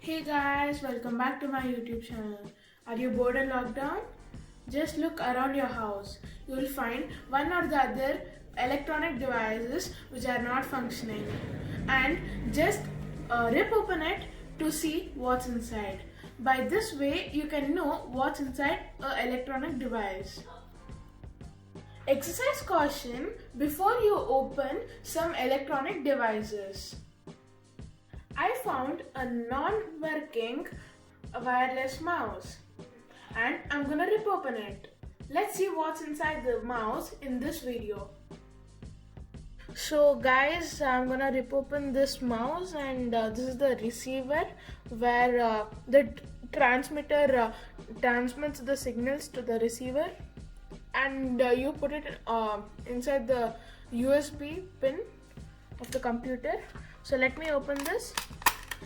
Hey guys, welcome back to my YouTube channel. Are you bored in lockdown? Just look around your house. You will find one or the other electronic devices which are not functioning. And just rip open it to see what's inside. By this way, you can know what's inside an electronic device. Exercise caution before you open some electronic devices. I found a non-working wireless mouse and I'm gonna rip open it. Let's see what's inside the mouse in this video. So guys, I'm gonna rip open this mouse and this is the receiver where the transmitter transmits the signals to the receiver, and you put it inside the USB pin of the computer. So let me open this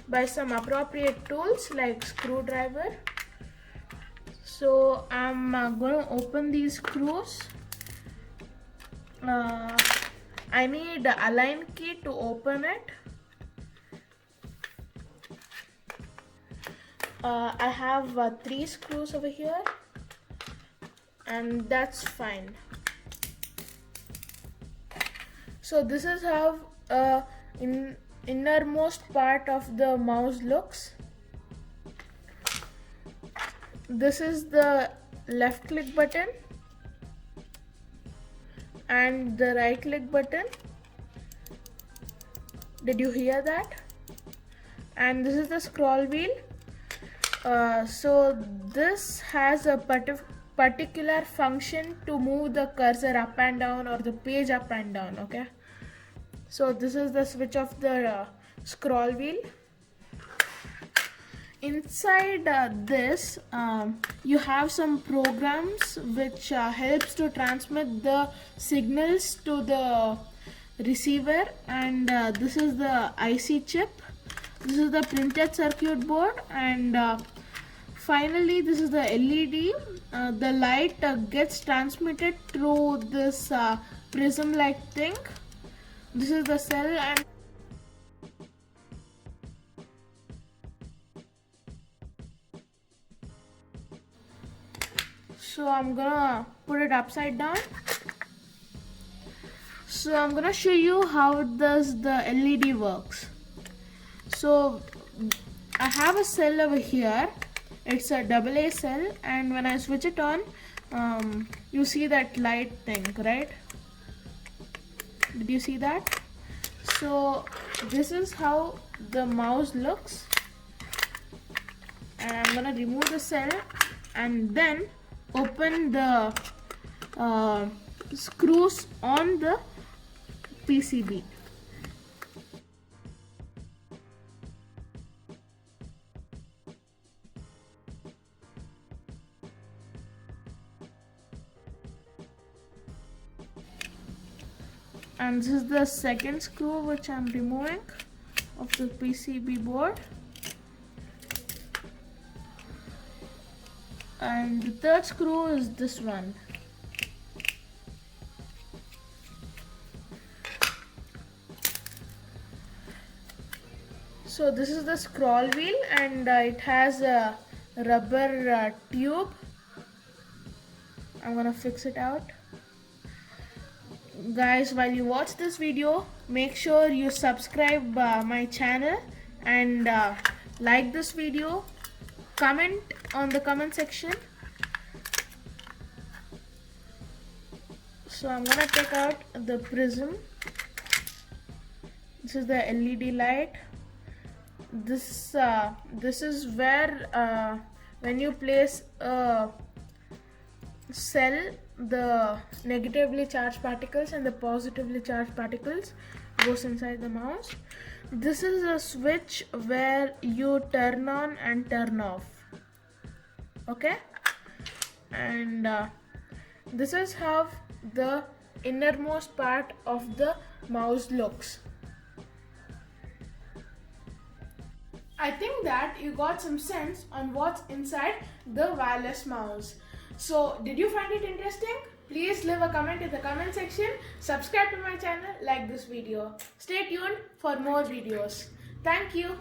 by some appropriate tools like screwdriver. So I'm going to open these screws. I need the align key to open it. I have 3 screws over here, and that's fine. So this is how innermost part of the mouse looks. This is the left click button and the right click button. Did you hear that? And this is the scroll wheel. So this has a particular function to move the cursor up and down or the page up and down. Okay, so this is the switch of the scroll wheel. Inside this you have some programs which helps to transmit the signals to the receiver, and this is the IC chip, this is the printed circuit board, and finally this is the LED. The light gets transmitted through this prism like thing. This is the cell, and so I'm gonna put it upside down. So I'm gonna show you how does the LED works. So I have a cell over here. It's a AA cell, and when I switch it on, you see that light thing, right? Did you see that? So this is how the mouse looks, and I'm gonna remove the cell and then open the screws on the PCB. And this is the second screw which I'm removing of the PCB board. And the third screw is this one. So this is the scroll wheel, and it has a rubber tube. I'm gonna fix it out. Guys, while you watch this video, make sure you subscribe my channel and like this video. Comment on the comment section. So I'm gonna take out the prism. This is the LED light. This is where when you place a cell, the negatively charged particles and the positively charged particles goes inside the mouse. This is a switch where you turn on and turn off. Okay, and this is how the innermost part of the mouse looks. I think that you got some sense on what's inside the wireless mouse. So did you find it interesting? Please leave a comment in the comment section, subscribe to my channel, like this video. Stay tuned for more videos. Thank you.